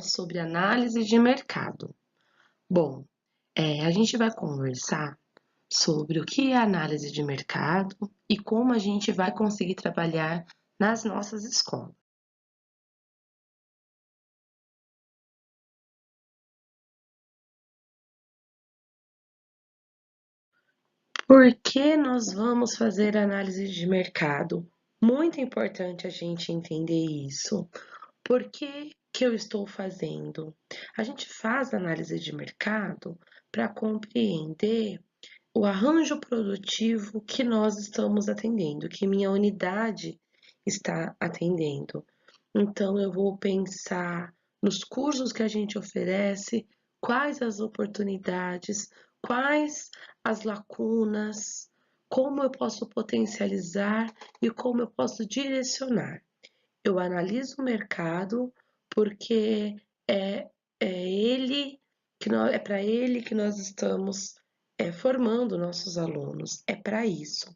Sobre análise de mercado. Bom, a gente vai conversar sobre o que é análise de mercado e como a gente vai conseguir trabalhar nas nossas escolas. Por que nós vamos fazer análise de mercado? Muito importante a gente entender isso. Por que eu estou fazendo? A gente faz análise de mercado para compreender o arranjo produtivo que nós estamos atendendo, que minha unidade está atendendo. Então, eu vou pensar nos cursos que a gente oferece, quais as oportunidades, quais as lacunas, como eu posso potencializar e como eu posso direcionar. Eu analiso o mercado porque é, é ele que é para ele que nós estamos formando nossos alunos. É para isso.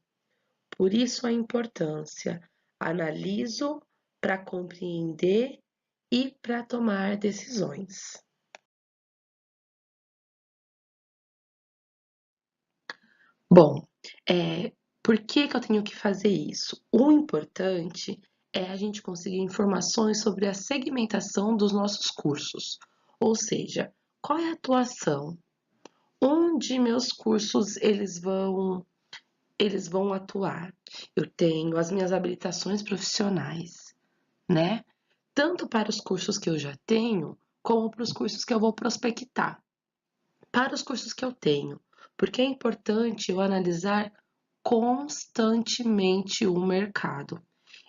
Por isso a importância. Analiso para compreender e para tomar decisões. Bom, por que eu tenho que fazer isso? O importante é a gente conseguir informações sobre a segmentação dos nossos cursos, ou seja, qual é a atuação, onde meus cursos eles vão atuar. Eu tenho as minhas habilitações profissionais, né? Tanto para os cursos que eu já tenho, como para os cursos que eu vou prospectar. Para os cursos que eu tenho, porque é importante eu analisar constantemente o mercado.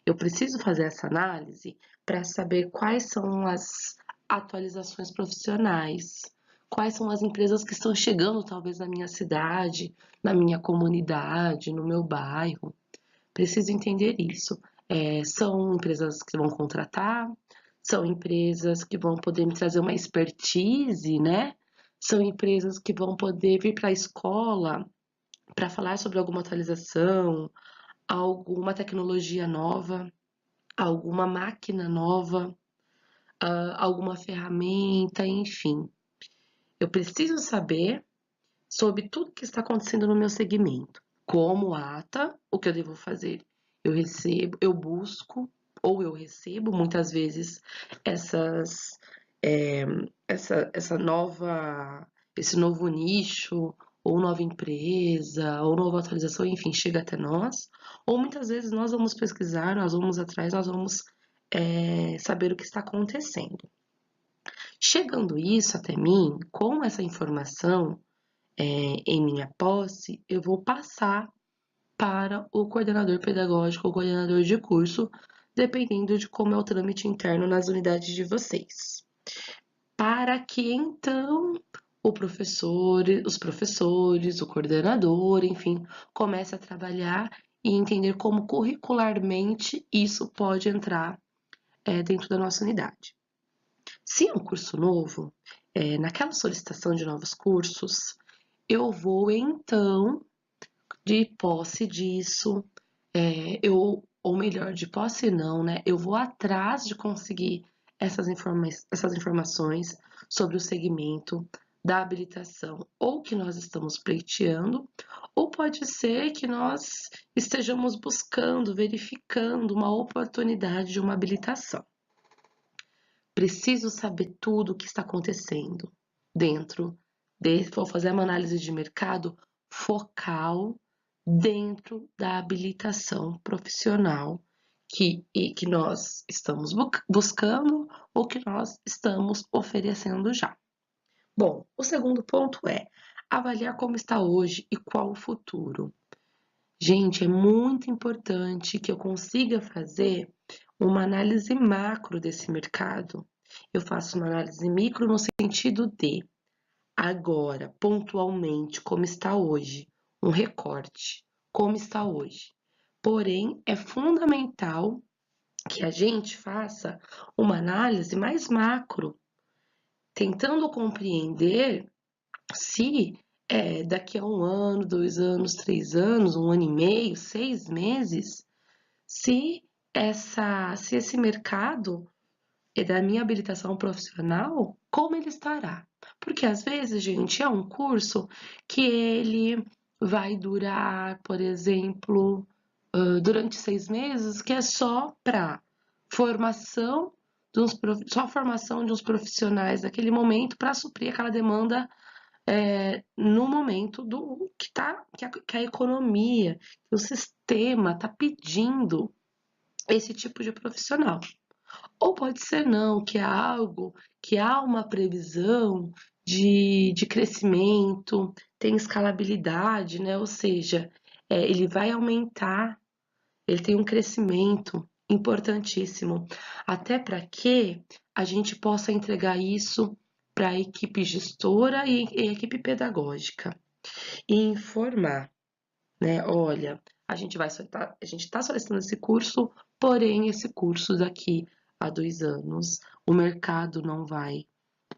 Eu preciso fazer essa análise para saber quais são as atualizações profissionais, quais são as empresas que estão chegando talvez na minha cidade, na minha comunidade, no meu bairro. Preciso entender isso. São empresas que vão contratar, são empresas que vão poder me trazer uma expertise, né? São empresas que vão poder vir para a escola para falar sobre alguma atualização, alguma tecnologia nova, alguma máquina nova, alguma ferramenta, enfim. Eu preciso saber sobre tudo que está acontecendo no meu segmento. Como ata, o que eu devo fazer? Eu recebo, eu busco ou eu recebo muitas vezes essas, é, essa nova, esse novo nicho ou nova empresa ou nova atualização, enfim, chega até nós. Ou muitas vezes nós vamos pesquisar, nós vamos atrás, nós vamos saber o que está acontecendo. Chegando isso até mim, com essa informação em minha posse, eu vou passar para o coordenador pedagógico ou coordenador de curso, dependendo de como é o trâmite interno nas unidades de vocês. Para que então os professores, o coordenador, enfim, comece a trabalhar e entender como curricularmente isso pode entrar dentro da nossa unidade. Se é um curso novo, naquela solicitação de novos cursos, eu vou então, de posse disso, ou melhor, de posse não, né? Eu vou atrás de conseguir essas informações sobre o segmento da habilitação, ou que nós estamos pleiteando, ou pode ser que nós estejamos buscando, verificando uma oportunidade de uma habilitação. Preciso saber tudo o que está acontecendo vou fazer uma análise de mercado focal dentro da habilitação profissional que nós estamos buscando ou que nós estamos oferecendo já. Bom, o segundo ponto é avaliar como está hoje e qual o futuro. Gente, é muito importante que eu consiga fazer uma análise macro desse mercado. Eu faço uma análise micro no sentido de agora, pontualmente, como está hoje, um recorte, como está hoje. Porém, é fundamental que a gente faça uma análise mais macro, tentando compreender se daqui a 1 ano, 2 anos, 3 anos, 1 ano e meio, 6 meses, se esse mercado e da minha habilitação profissional, como ele estará? Porque às vezes, gente, é um curso que ele vai durar, por exemplo, durante 6 meses, que é só para formação só formação de uns profissionais naquele momento para suprir aquela demanda no momento do que a economia, que o sistema está pedindo esse tipo de profissional. Ou pode ser não, que é algo que há uma previsão de crescimento, tem escalabilidade, né? Ou seja, ele vai aumentar, ele tem um crescimento importantíssimo, até para que a gente possa entregar isso para a equipe gestora e equipe pedagógica e informar, né? Olha, a gente está solicitando esse curso, porém esse curso daqui a 2 anos o mercado não vai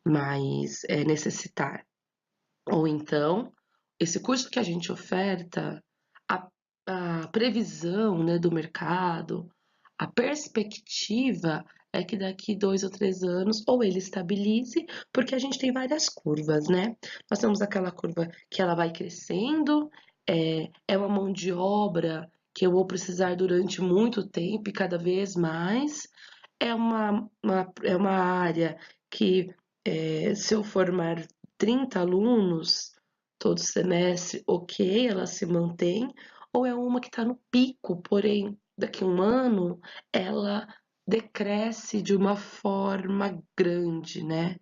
mais necessitar. Ou então, esse curso que a gente oferta, a, a previsão, né, do mercado, a perspectiva é que daqui 2 ou 3 anos ou ele estabilize, porque a gente tem várias curvas, né? Nós temos aquela curva que ela vai crescendo, é uma mão de obra que eu vou precisar durante muito tempo e cada vez mais. É uma área que, se eu formar 30 alunos todo semestre, ok, ela se mantém, ou é uma que está no pico, porém, daqui a um ano, ela decresce de uma forma grande, né?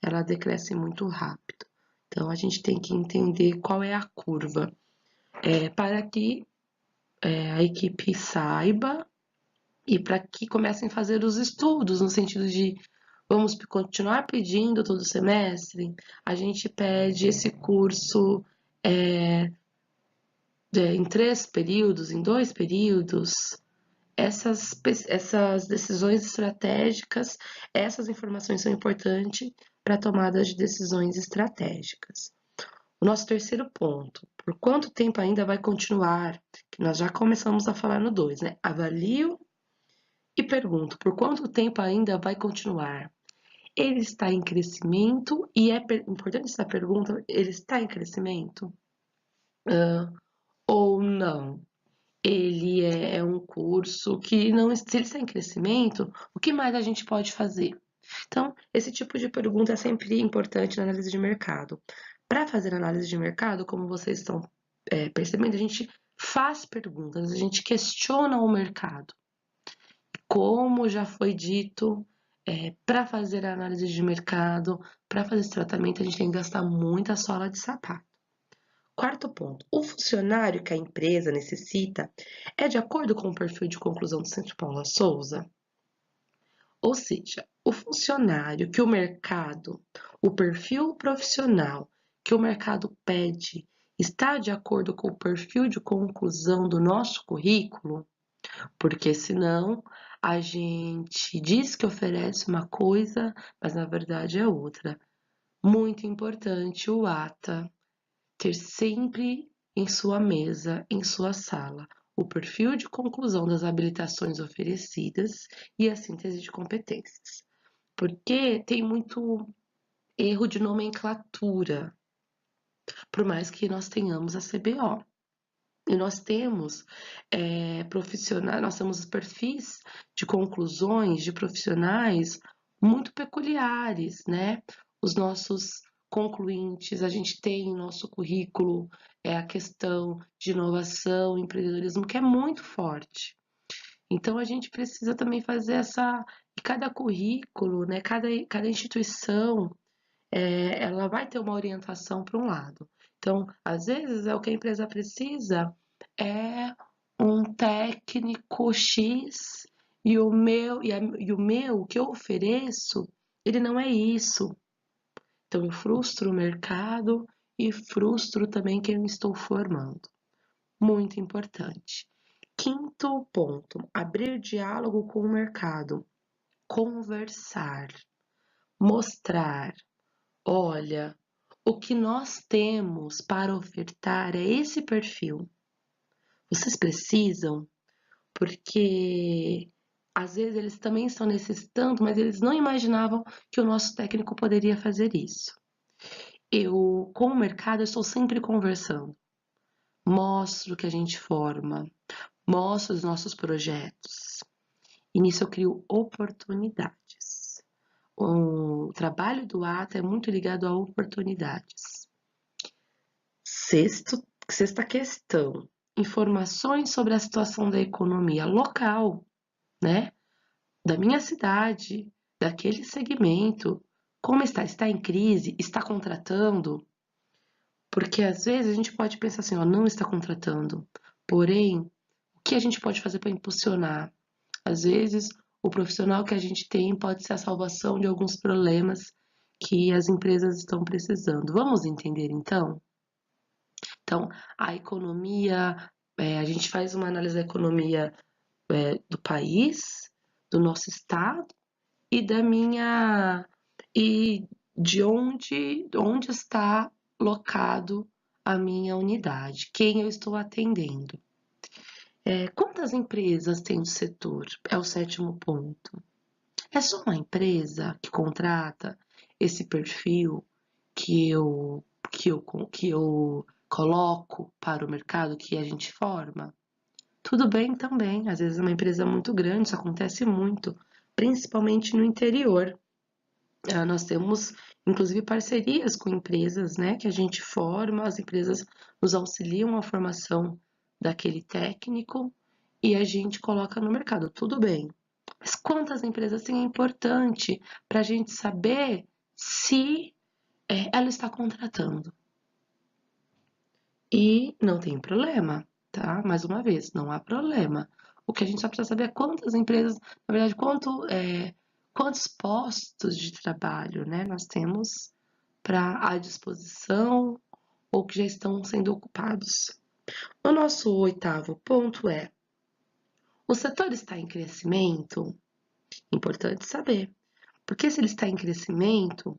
Ela decresce muito rápido. Então, a gente tem que entender qual é a curva, para que a equipe saiba e para que comecem a fazer os estudos, no sentido de vamos continuar pedindo todo semestre, a gente pede esse curso é, em 3 períodos, em 2 períodos. Essas decisões estratégicas, essas informações são importantes para a tomada de decisões estratégicas. O nosso terceiro ponto, por quanto tempo ainda vai continuar? Que nós já começamos a falar no 2, né? Avalio e pergunto, por quanto tempo ainda vai continuar? Ele está em crescimento e é importante essa pergunta, ele está em crescimento? Ou não? Ele é um curso que não, se ele está em crescimento, o que mais a gente pode fazer? Então, esse tipo de pergunta é sempre importante na análise de mercado. Para fazer análise de mercado, como vocês estão percebendo, a gente faz perguntas, a gente questiona o mercado. Como já foi dito, para fazer a análise de mercado, para fazer esse tratamento, a gente tem que gastar muita sola de sapato. Quarto ponto, o funcionário que a empresa necessita é de acordo com o perfil de conclusão do Centro Paula Souza? Ou seja, o funcionário que o mercado, o perfil profissional que o mercado pede, está de acordo com o perfil de conclusão do nosso currículo? Porque senão a gente diz que oferece uma coisa, mas na verdade é outra. Muito importante o ATA ter sempre em sua mesa, em sua sala, o perfil de conclusão das habilitações oferecidas e a síntese de competências. Porque tem muito erro de nomenclatura, por mais que nós tenhamos a CBO. E nós temos profissionais, nós temos perfis de conclusões de profissionais muito peculiares, né? Os nossos concluintes, a gente tem em nosso currículo a questão de inovação, empreendedorismo, que é muito forte. Então a gente precisa também fazer e cada currículo, né? Cada instituição, ela vai ter uma orientação para um lado. Então, às vezes, o que a empresa precisa é um técnico X e o que eu ofereço, ele não é isso. Então, eu frustro o mercado e frustro também quem eu estou formando. Muito importante. Quinto ponto, abrir diálogo com o mercado. Conversar, mostrar. Olha, o que nós temos para ofertar é esse perfil. Vocês precisam, porque às vezes eles também estão necessitando, mas eles não imaginavam que o nosso técnico poderia fazer isso. Eu, com o mercado, eu estou sempre conversando. Mostro o que a gente forma, mostro os nossos projetos. E nisso eu crio oportunidades. O trabalho do ATA é muito ligado a oportunidades. Sexta questão: informações sobre a situação da economia local, né? Da minha cidade, daquele segmento. Como está? Está em crise? Está contratando? Porque às vezes a gente pode pensar assim, ó, não está contratando. Porém, o que a gente pode fazer para impulsionar? Às vezes, o profissional que a gente tem pode ser a salvação de alguns problemas que as empresas estão precisando. Vamos entender então? Então, a economia, a gente faz uma análise da economia do país, do nosso estado e da minha e de onde está locado a minha unidade, quem eu estou atendendo. Quantas empresas tem no setor? É o sétimo ponto. É só uma empresa que contrata esse perfil que eu coloco para o mercado que a gente forma? Tudo bem também, às vezes é uma empresa muito grande, isso acontece muito, principalmente no interior. Nós temos, inclusive, parcerias com empresas, né, que a gente forma, as empresas nos auxiliam a formação daquele técnico e a gente coloca no mercado. Tudo bem. Mas quantas empresas tem é importante para a gente saber se ela está contratando. E não tem problema, tá? Mais uma vez, não há problema. O que a gente só precisa saber é quantas empresas, na verdade, quantos postos de trabalho, né, nós temos à disposição ou que já estão sendo ocupados. O nosso oitavo ponto é: o setor está em crescimento? Importante saber, porque se ele está em crescimento,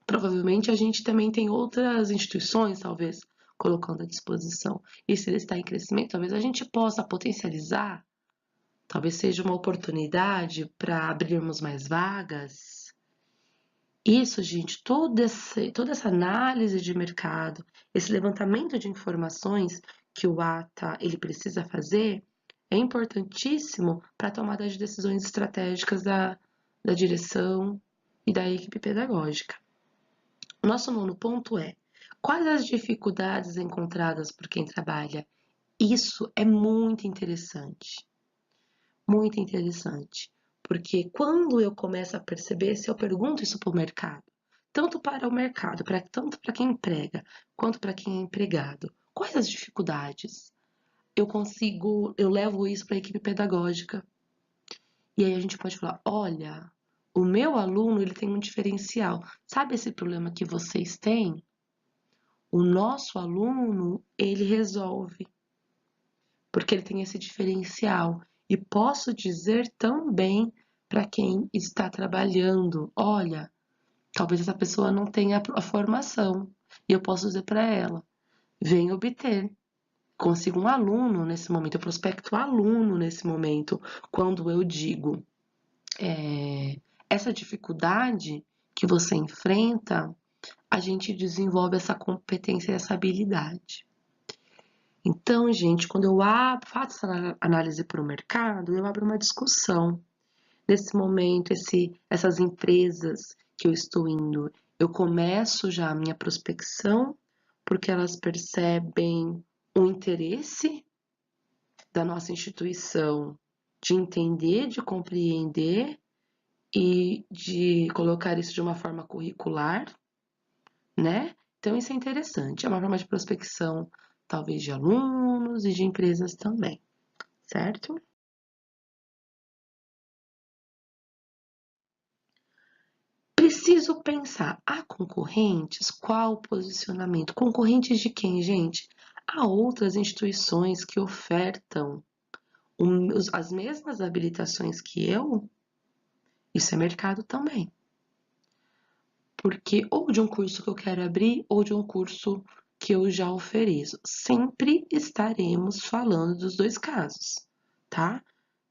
provavelmente a gente também tem outras instituições, talvez, colocando à disposição. E se ele está em crescimento, talvez a gente possa potencializar, talvez seja uma oportunidade para abrirmos mais vagas. Isso, gente, toda essa análise de mercado, esse levantamento de informações que o ATA ele precisa fazer, é importantíssimo para a tomada de decisões estratégicas da direção e da equipe pedagógica. O nosso nono ponto é: quais as dificuldades encontradas por quem trabalha? Isso é muito interessante, porque quando eu começo a perceber, se eu pergunto isso para o mercado, tanto para o mercado, tanto para quem emprega, quanto para quem é empregado, quais as dificuldades? Eu levo isso para a equipe pedagógica. E aí a gente pode falar, olha, o meu aluno ele tem um diferencial. Sabe esse problema que vocês têm? O nosso aluno, ele resolve, porque ele tem esse diferencial. E posso dizer também para quem está trabalhando, olha, talvez essa pessoa não tenha a formação. E eu posso dizer para ela, vem obter. Consigo um aluno nesse momento, eu prospecto aluno nesse momento, quando eu digo, essa dificuldade que você enfrenta, a gente desenvolve essa competência e essa habilidade. Então, gente, quando eu faço essa análise para o mercado, eu abro uma discussão. Nesse momento, essas empresas que eu estou indo, eu começo já a minha prospecção, porque elas percebem o interesse da nossa instituição de entender, de compreender e de colocar isso de uma forma curricular, né? Então, isso é interessante. É uma forma de prospecção, talvez de alunos e de empresas também, certo? Preciso pensar, há concorrentes? Qual o posicionamento? Concorrentes de quem, gente? Há outras instituições que ofertam as mesmas habilitações que eu? Isso é mercado também. Porque ou de um curso que eu quero abrir ou de um curso que eu já ofereço. Sempre estaremos falando dos dois casos, tá?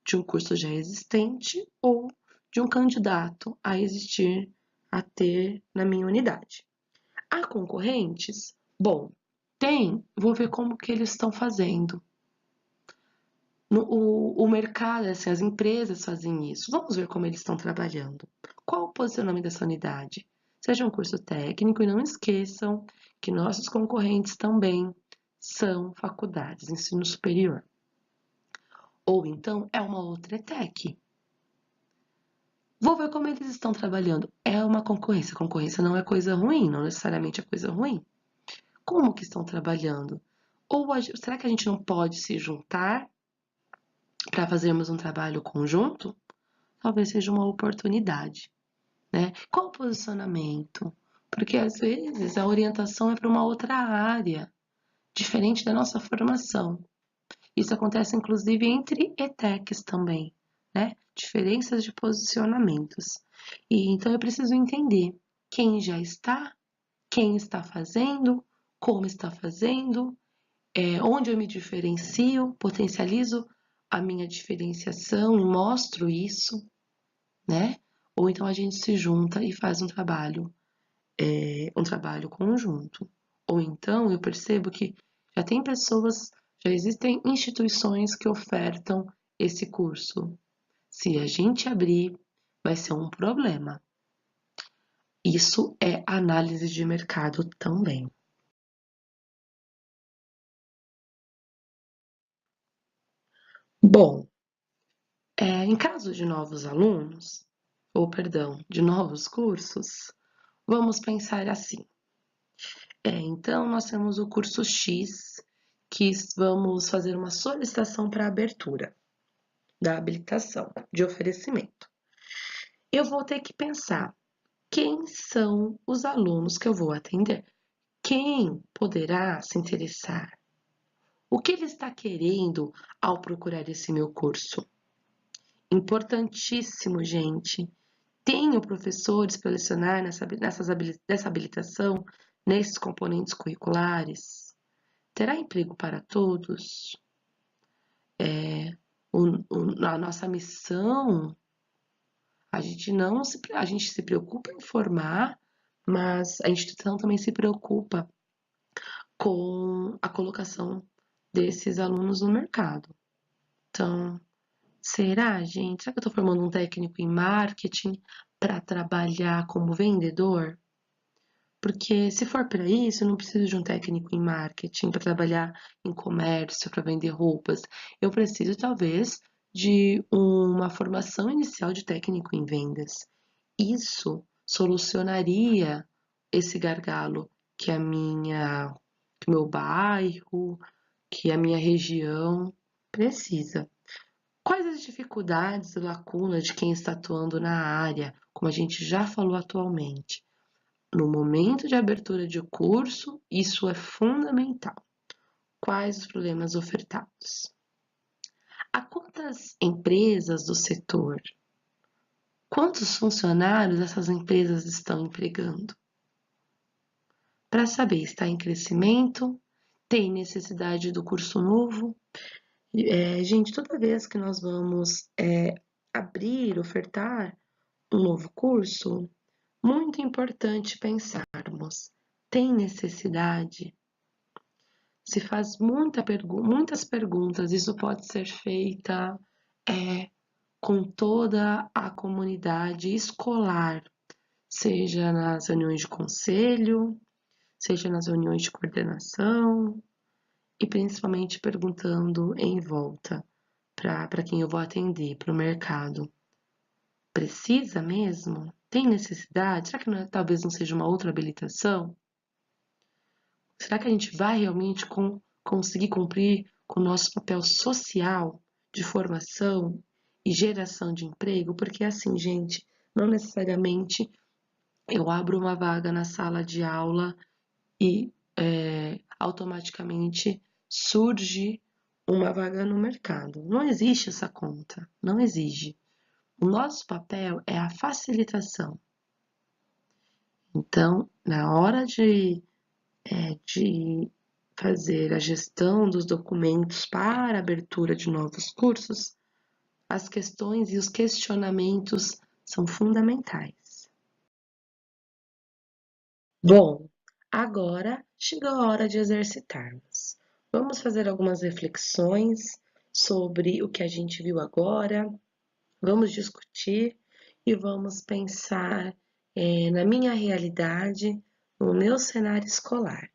de um curso já existente ou de um candidato a existir, a ter na minha unidade. Há concorrentes? Bom, tem, vou ver como que eles estão fazendo. O mercado, assim, as empresas fazem isso. Vamos ver como eles estão trabalhando. Qual o posicionamento dessa unidade? Seja um curso técnico e não esqueçam que nossos concorrentes também são faculdades, ensino superior. Ou então é uma outra ETEC. Vou ver como eles estão trabalhando. É uma concorrência. Concorrência não é coisa ruim, não necessariamente é coisa ruim. Como que estão trabalhando? Ou será que a gente não pode se juntar para fazermos um trabalho conjunto? Talvez seja uma oportunidade, né? Qual o posicionamento? Porque às vezes a orientação é para uma outra área, diferente da nossa formação. Isso acontece inclusive entre ETECs também, né? Diferenças de posicionamentos. E então eu preciso entender quem já está, quem está fazendo, como está fazendo, onde eu me diferencio, potencializo a minha diferenciação e mostro isso, né? Ou então a gente se junta e faz um trabalho conjunto. Ou então eu percebo que já tem pessoas, já existem instituições que ofertam esse curso. Se a gente abrir, vai ser um problema. Isso é análise de mercado também. Bom, em caso de novos alunos, ou perdão, de novos cursos, vamos pensar assim. Então, nós temos o curso X, que vamos fazer uma solicitação para abertura da habilitação de oferecimento. Eu vou ter que pensar quem são os alunos que eu vou atender, quem poderá se interessar, o que ele está querendo ao procurar esse meu curso. Importantíssimo, gente. Tenho professores para lecionar nessa habilitação, nesses componentes curriculares? Terá emprego para todos? A nossa missão, a gente se preocupa em formar, mas a instituição também se preocupa com a colocação desses alunos no mercado. Então, será, gente? Será que eu estou formando um técnico em marketing para trabalhar como vendedor? Porque se for para isso, eu não preciso de um técnico em marketing para trabalhar em comércio, para vender roupas. Eu preciso, talvez, de uma formação inicial de técnico em vendas. Isso solucionaria esse gargalo que que o meu bairro, que a minha região precisa. Quais as dificuldades e lacunas de quem está atuando na área, como a gente já falou atualmente? No momento de abertura de curso, isso é fundamental. Quais os problemas ofertados? Há quantas empresas do setor? Quantos funcionários essas empresas estão empregando? Para saber, está em crescimento? Tem necessidade do curso novo? Gente, toda vez que nós vamos abrir, ofertar um novo curso, muito importante pensarmos: tem necessidade? Se faz muitas perguntas, isso pode ser feita com toda a comunidade escolar, seja nas reuniões de conselho, seja nas reuniões de coordenação, e principalmente perguntando em volta para quem eu vou atender, para o mercado. Precisa mesmo? Tem necessidade? Será que talvez não seja uma outra habilitação? Será que a gente vai realmente conseguir cumprir com o nosso papel social de formação e geração de emprego? Porque assim, gente, não necessariamente eu abro uma vaga na sala de aula e automaticamente surge uma vaga no mercado. Não existe essa conta, não exige. O nosso papel é a facilitação. Então, na hora de fazer a gestão dos documentos para a abertura de novos cursos, As questões e os questionamentos são fundamentais. Bom, agora chegou a hora de exercitarmos. Vamos fazer algumas reflexões sobre o que a gente viu agora, vamos discutir e vamos pensar na minha realidade, no meu cenário escolar.